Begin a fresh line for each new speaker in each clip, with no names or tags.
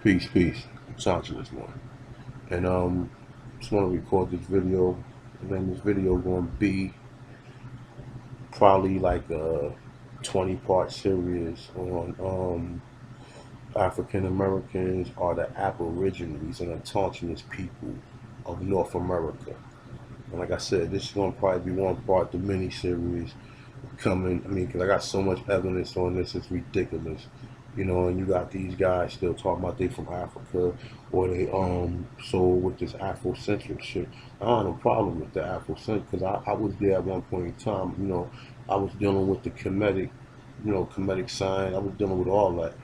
Peace, peace. I'm talking this morning. And just want to record this video. And then this video going to be probably like a 20-part series on African Americans or the Aborigines and indigenous people of North America. And like I said, this is going to probably be one part, the mini series coming. I mean, because I got so much evidence on this, it's ridiculous. You know, and you got these guys still talking about they from Africa or they so with this Afrocentric shit. I don't have a problem with the Afrocentric because I was there at one point in time. You know, I was dealing with the comedic, comedic side. I was dealing with all that,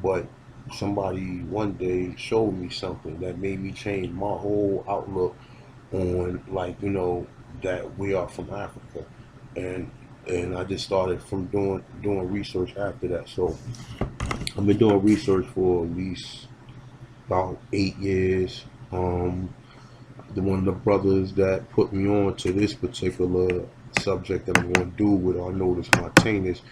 but somebody one day showed me something that made me change my whole outlook on, like, that we are from Africa, and I just started from doing research after that. So I've been doing research for at least about 8 years. The one of the brothers that put me on to this particular subject that I'm going to do with Arnoldus Martinez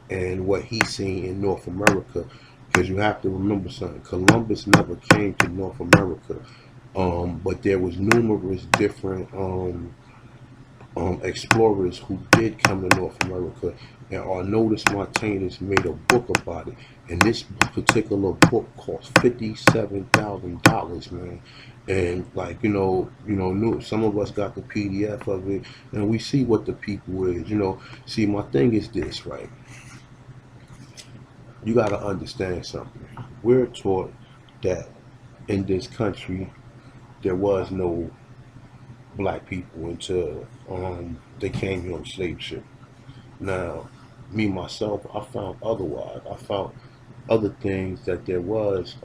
and what he's seen in North America, because you have to remember something. Columbus never came to North America, but there was numerous different explorers who did come to North America, and Arnoldus Martinez made a book about it. And this particular book cost $57,000, man. And like some of us got the PDF of it, and we see what the people is. See, my thing is this, right? You got to understand something. We're taught that in this country there was no black people until they came here on slave ship. Now, me myself, I found otherwise. I found other things that there was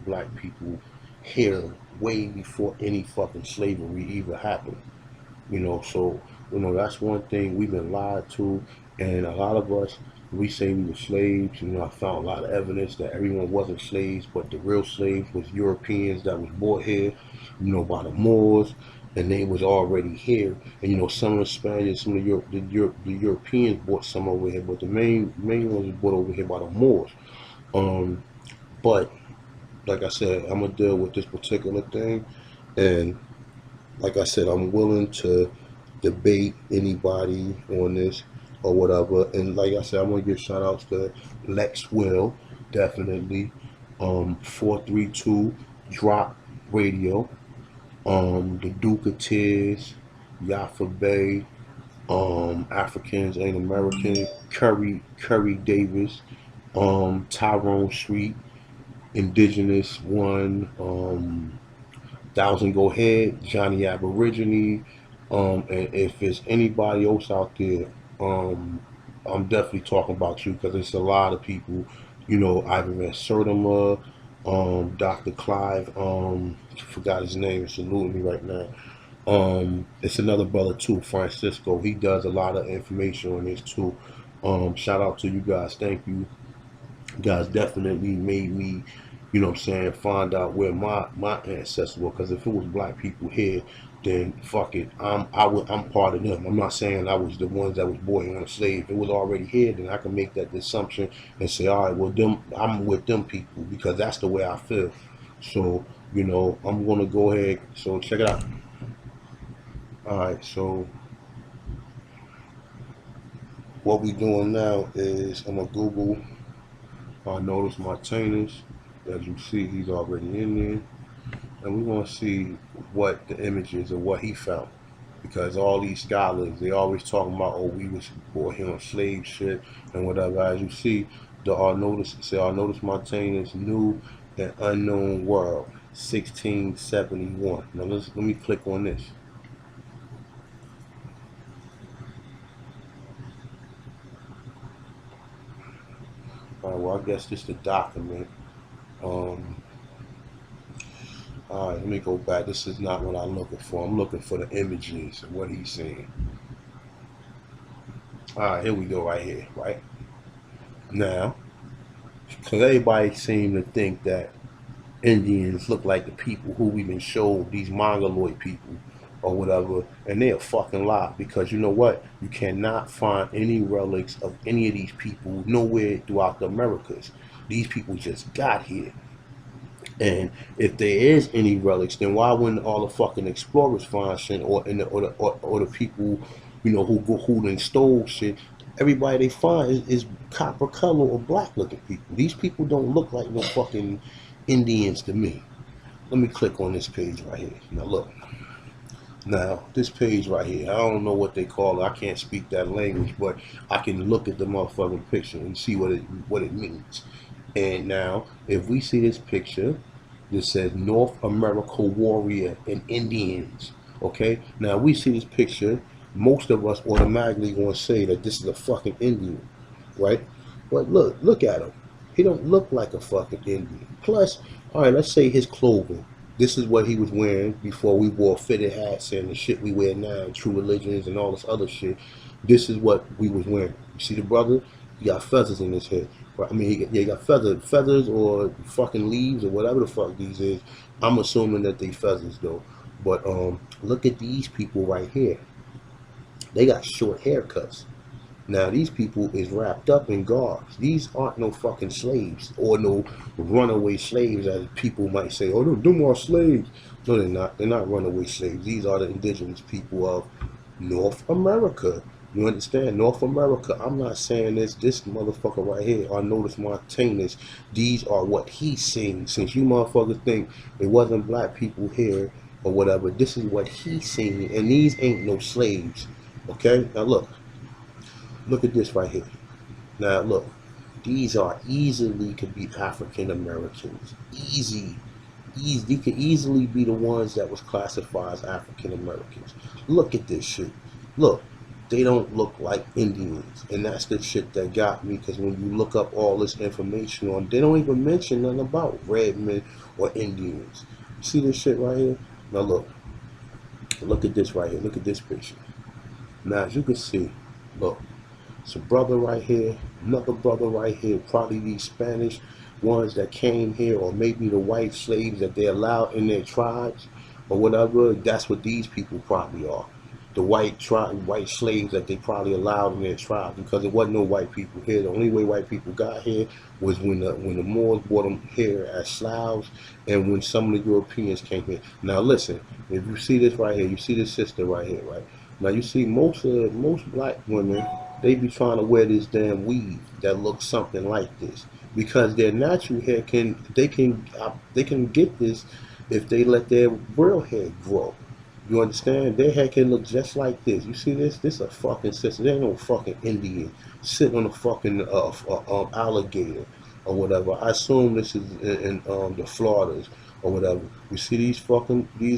black people here way before any fucking slavery even happened. So that's one thing we've been lied to, and a lot of us, we say we were slaves. I found a lot of evidence that everyone wasn't slaves, but the real slaves was Europeans that was brought here, by the Moors, and they was already here. And some of the Spaniards, some of the Europeans brought some over here, but the main ones was brought over here by the Moors. Um, but like I said, I'm gonna deal with this particular thing, and like I said, I'm willing to debate anybody on this or whatever. And like I said, I'm gonna give shout outs to Lex Will, definitely. 432 Drop Radio, the Duke of Tears, Yafa Bay, Africans Ain't American, Curry Davis, Tyrone Street, Indigenous One, Thousand Go Ahead, Johnny Aborigine, and if there's anybody else out there, I'm definitely talking about you because it's a lot of people. Ivan Van Sertima, Dr. Clive, forgot his name, saluting me right now. It's another brother too, Francisco. He does a lot of information on this too. Shout out to you guys. Thank you. You guys definitely made me, find out where my ancestors were. Because if it was black people here, then fuck it, I'm part of them. I'm not saying I was the ones that was born on a slave. If it was already here, then I can make that assumption and say, all right, well, I'm with them people because that's the way I feel. So I'm gonna go ahead. So check it out. All right, so what we doing now is I'm gonna Google Arnoldus Martinez. As you see, he's already in there, and we want to see what the images of what he found. Because all these scholars, they always talking about, oh, we was brought here on slave shit and whatever. As you see, the Arnoldus Martinez New and Unknown World, 1671. Now let me click on this. All right, well, I guess this is the document. Um, all right, let me go back. This is not what I'm looking for. I'm looking for the images of what he's saying. All right, here we go right here, right? Now, because everybody seem to think that Indians look like the people who we've been showed, these mongoloid people or whatever, and they're a fucking lie. Because you know what? You cannot find any relics of any of these people nowhere throughout the Americas. These people just got here. And if there is any relics, then why wouldn't all the fucking explorers find shit, or the people, who then stole shit? Everybody they find is copper color or black looking people. These people don't look like no fucking Indians to me. Let me click on this page right here. Now look. Now this page right here, I don't know what they call it. I can't speak that language, but I can look at the motherfucking picture and see what it means. And now, if we see this picture, this says North America Warrior and Indians. Okay? Now we see this picture, most of us automatically gonna say that this is a fucking Indian, right? But look at him. He don't look like a fucking Indian. Plus, all right, let's say his clothing. This is what he was wearing before we wore fitted hats and the shit we wear now, true religions and all this other shit. This is what we was wearing. You see the brother? He got feathers in his head. Right? I mean, he got feathers or fucking leaves or whatever the fuck these is. I'm assuming that they feathers though. But look at these people right here. They got short haircuts. Now these people is wrapped up in garbs. These aren't no fucking slaves or no runaway slaves, as people might say. Oh, no, them are slaves. No, they're not. They're not runaway slaves. These are the indigenous people of North America. You understand? North America. I'm not saying this motherfucker right here, or Notice Martinez. These are what he's saying. Since you motherfuckers think it wasn't black people here or whatever, this is what he's saying. And these ain't no slaves. Okay? Now look at this right here. Now look, these are easily could be African Americans. Easy. They could easily be the ones that was classified as African Americans. Look at this shit. Look, they don't look like Indians. And that's the shit that got me, because when you look up all this information on, they don't even mention nothing about red men or Indians. See this shit right here? Now look at this right here. Look at this picture. Now as you can see, look. It's a brother right here, another brother right here, probably these Spanish ones that came here, or maybe the white slaves that they allowed in their tribes, or whatever. That's what these people probably are. The white slaves that they probably allowed in their tribes, because there wasn't no white people here. The only way white people got here was when the Moors brought them here as slaves, and when some of the Europeans came here. Now listen, if you see this right here, you see this sister right here, right? Now you see most black women, they be trying to wear this damn weave that looks something like this, because their natural hair they can get this if they let their real hair grow. You understand? Their hair can look just like this. You see this? This is a fucking sister. There ain't no fucking Indian sitting on a fucking alligator or whatever. I assume this is in the Floridas or whatever. You see these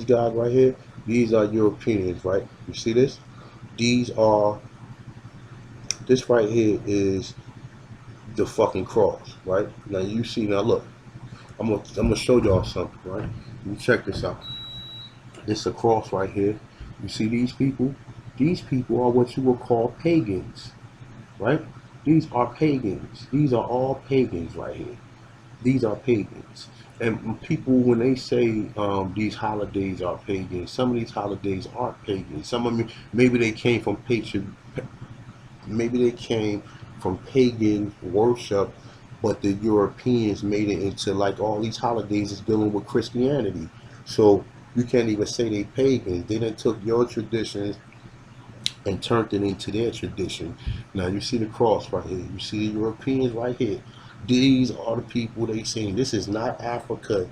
guys right here? These are Europeans, right? You see this? This right here is the fucking cross, right? Now you see, now look, I'm gonna show y'all something, right? You check this out. This is a cross right here. You see these people? These people are what you would call pagans, right? These are pagans. These are all pagans right here. These are pagans. And people, when they say these holidays are pagans, some of these holidays aren't pagans. Some of them, maybe they came from pagan worship, but the Europeans made it into, like, all these holidays is dealing with Christianity. So you can't even say they pagans. They done took your traditions and turned it into their tradition. Now you see the cross right here. You see the Europeans right here. These are the people they saying. This is not Africa.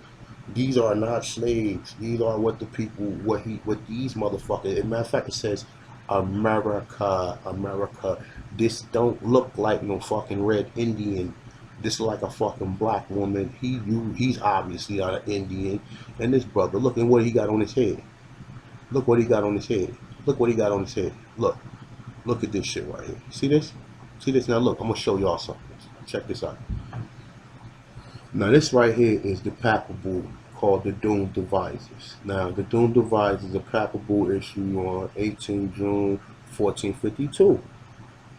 These are not slaves. These are what the people, what these motherfuckers. As a matter of fact, it says America, America. This don't look like no fucking red Indian. This is like a fucking black woman. He's obviously not an Indian. And this brother, look at what he got on his head. Look what he got on his head. Look what he got on his head. Look at this shit right here. See this? See this? Now look, I'm gonna show y'all something. Check this out. Now this right here is the papal called the Doom Devices. Now the Doom Devices is a papal issue on 18 June 1452.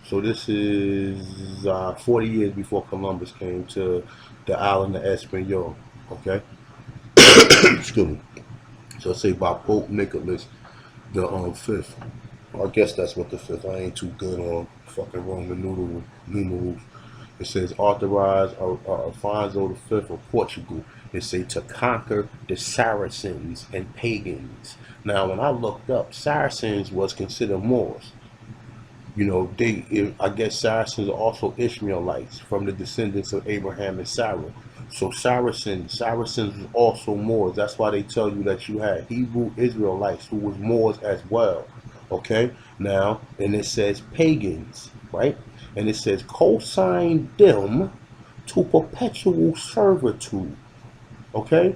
So this is 40 years before Columbus came to the island of Espanol. Okay? Excuse me. So say by Pope Nicholas the fifth. I guess that's what the fifth. I ain't too good on fucking Roman numerals. It says authorized Alfonso the Fifth of Portugal It say to conquer the Saracens and pagans. Now, when I looked up, Saracens was considered Moors. You know, I guess Saracens are also Ishmaelites from the descendants of Abraham and Sarah. So Saracens was also Moors. That's why they tell you that you had Hebrew Israelites who was Moors as well. Okay? Now, and it says pagans, right? And it says co-sign them to perpetual servitude. Okay?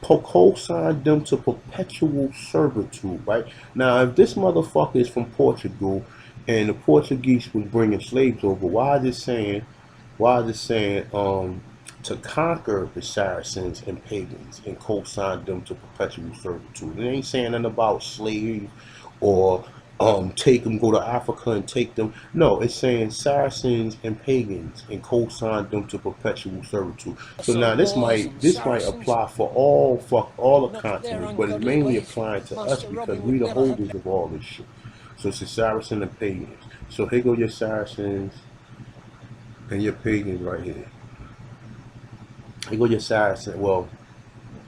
Co-signed them to perpetual servitude, right? Now, if this motherfucker is from Portugal and the Portuguese was bringing slaves over, why is it saying, to conquer the Saracens and pagans and co-sign them to perpetual servitude? It ain't saying nothing about slave or take them, go to Africa and take them. No, it's saying Saracens and pagans and co-sign them to perpetual servitude. So now this might apply for all the continents, but it's mainly applying to us because we the holders of all this shit. So it's the Saracen and pagans. So here go your Saracens and your pagans right here. Here go your Saracens. Well,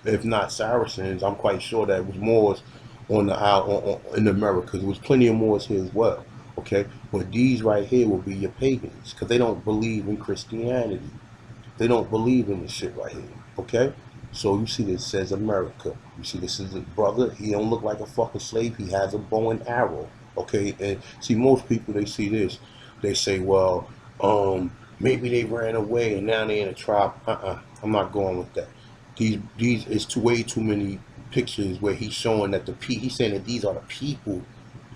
if not Saracens, I'm quite sure that it was Moors on the in America. There was plenty of Moors here as well. Okay, but these right here will be your pagans because they don't believe in Christianity. They don't believe in this shit right here. Okay, so you see this says America. You see this is a brother. He don't look like a fucking slave. He has a bow and arrow. Okay, and see most people they see this, they say, well, maybe they ran away and now they in a tribe. I'm not going with that. These is way too many pictures where he's showing that he's saying that these are the people.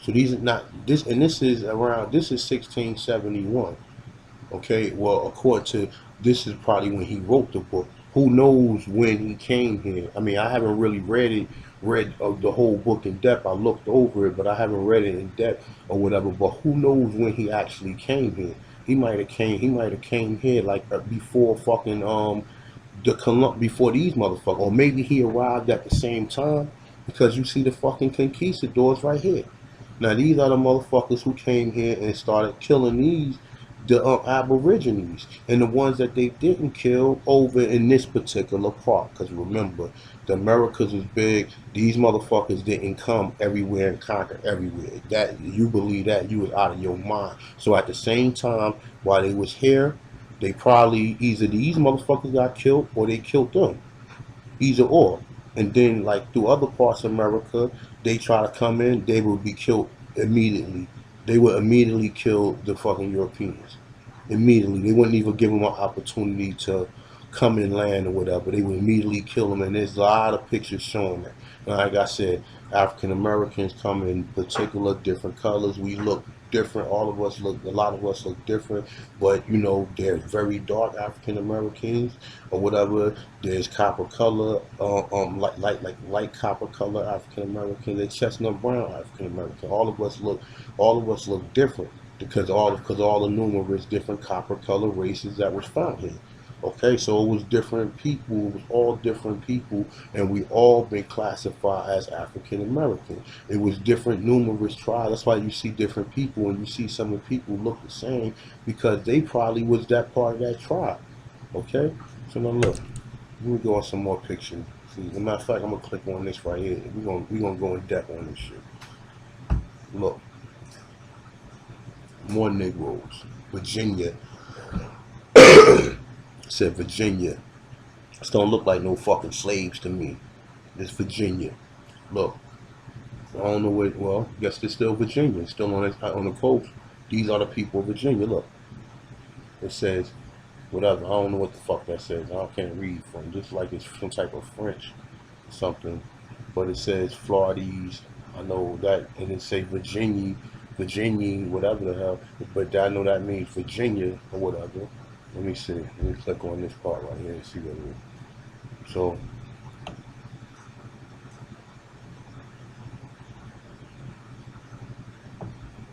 So these are not this, and this is 1671. Okay, well according to this is probably when he wrote the book. Who knows when he came here? I mean, I haven't really read the whole book in depth. I looked over it, but I haven't read it in depth or whatever. But who knows when he actually came here? He might have came here like before fucking before these motherfuckers, or maybe he arrived at the same time because you see the fucking conquistadors right here. Now these are the motherfuckers who came here and started killing the Aborigines and the ones that they didn't kill over in this particular part. Because remember, the Americas was big. These motherfuckers didn't come everywhere and conquer everywhere. That you believe that you was out of your mind. So at the same time, while they was here, they probably either these motherfuckers got killed or they killed them. Either or. And then like through other parts of America, they try to come in, they would be killed immediately. They would immediately kill the fucking Europeans. Immediately. They wouldn't even give them an opportunity to come in land or whatever. They would immediately kill them. And there's a lot of pictures showing that. And like I said, African Americans come in particular different colors. We look different. A lot of us look different. But you know, there's very dark African Americans or whatever. There's copper color, like light copper color African Americans. There's chestnut brown African American. All of us look different because all the numerous different copper color races that was found here. Okay, so it was different people, it was all different people, and we all been classified as African American. It was different numerous tribes. That's why you see different people and you see some of the people look the same because they probably was that part of that tribe. Okay? So now look, let me go on some more pictures. See, as a matter of fact, I'm gonna click on this right here. We're gonna go in depth on this shit. Look. More Negroes. Virginia. Said Virginia. This don't look like no fucking slaves to me. It's Virginia. Look. I don't know where, well, I guess it's still Virginia. It's still on the coast. These are the people of Virginia. Look. It says, whatever. I don't know what the fuck that says. I can't read from. Just like it's some type of French or something. But it says Florides. I know that. And it say Virginia, whatever the hell. But I know that means Virginia or whatever. Let me see. Let me click on this part right here and see what it is. So,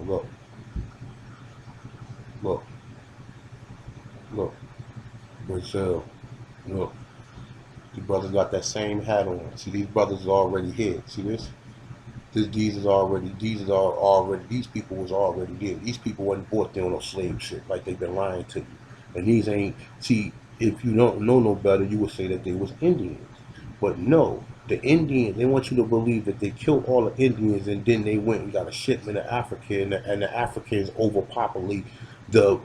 look. Look. Look. Brazil. Look. These brothers got that same hat on. See, these brothers are already here. See this? These people was already there. These people wasn't bought there on no slave shit like they've been lying to you. And these ain't, see, if you don't know no better, you would say that they was Indians. But no, the Indians, they want you to believe that they killed all the Indians and then they went and got a shipment of Africa, and the Africans overpopulate the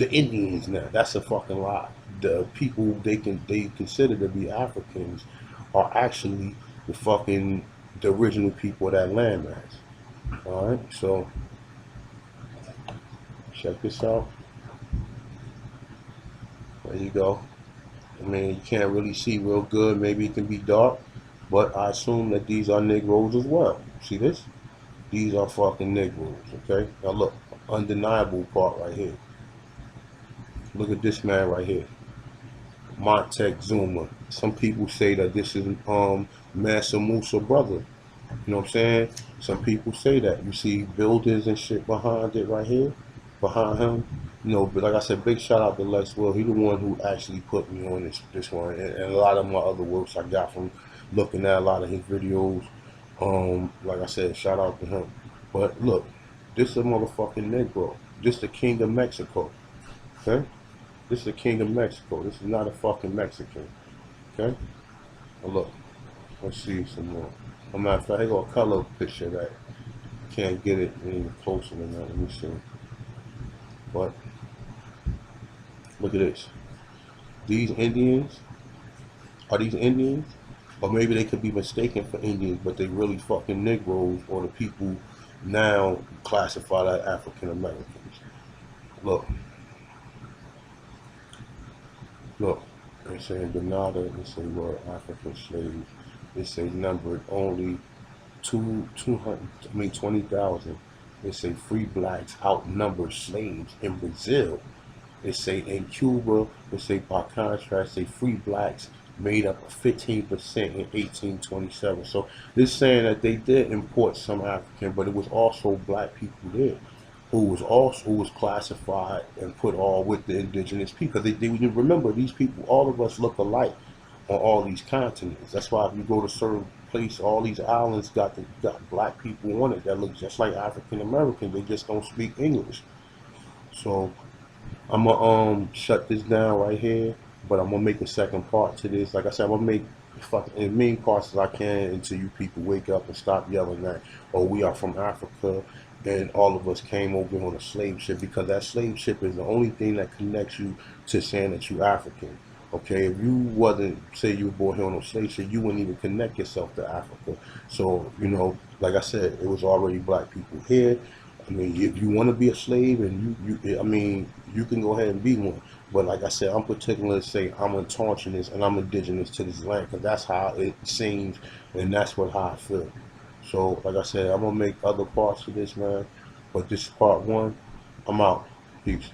Indians now. That's a fucking lie. The people they consider to be Africans are actually the original people of that landmass. All right, so check this out. There you go. I mean, you can't really see real good. Maybe it can be dark, but I assume that these are Negroes as well. See this? These are fucking Negroes, okay? Now look, undeniable part right here. Look at this man right here. Montek Zuma. Some people say that this is Mansa Musa brother. You know what I'm saying? Some people say that. You see buildings and shit behind it right here, behind him. You know, but like I said, big shout out to Lex Will. He the one who actually put me on this one, and a lot of my other works I got from looking at a lot of his videos. Like I said, shout out to him. But look, this is a motherfucking Negro. This the King of Mexico. Okay? This is the King of Mexico. This is not a fucking Mexican. Okay? Now look, let's see some more. As a matter of fact, I got a color picture of that. Can't get it any closer than that. Let me see. But look at this. These Indians, are these Indians? Or maybe they could be mistaken for Indians, but they really fucking Negroes, or the people now classified as African Americans. Look. Look. They say in Grenada, they say were African slaves. They say numbered only 20,000. They say free blacks outnumber slaves in Brazil. They say in Cuba, they say by contrast, they free blacks made up of 15% in 1827. So this saying that they did import some African, but it was also black people there who was classified and put all with the indigenous people. They remember, these people, all of us look alike on all these continents. That's why if you go to certain place, all these islands got black people on it that look just like African Americans. They just don't speak English. So I'm gonna shut this down right here, but I'm gonna make a second part to this. Like I said, I'm gonna make fucking as many parts as I can until you people wake up and stop yelling that, oh, we are from Africa and all of us came over on a slave ship, because that slave ship is the only thing that connects you to saying that you African. Okay, if you wasn't, say you were born here on a slave ship, you wouldn't even connect yourself to Africa. So, you know, like I said, it was already black people here. I mean, if you want to be a slave, and I mean, you can go ahead and be one. But like I said, I'm particular to say I'm indigenous and I'm indigenous to this land, because that's how it seems, and that's how I feel. So, like I said, I'm gonna make other parts of this, man. But this is part one. I'm out. Peace.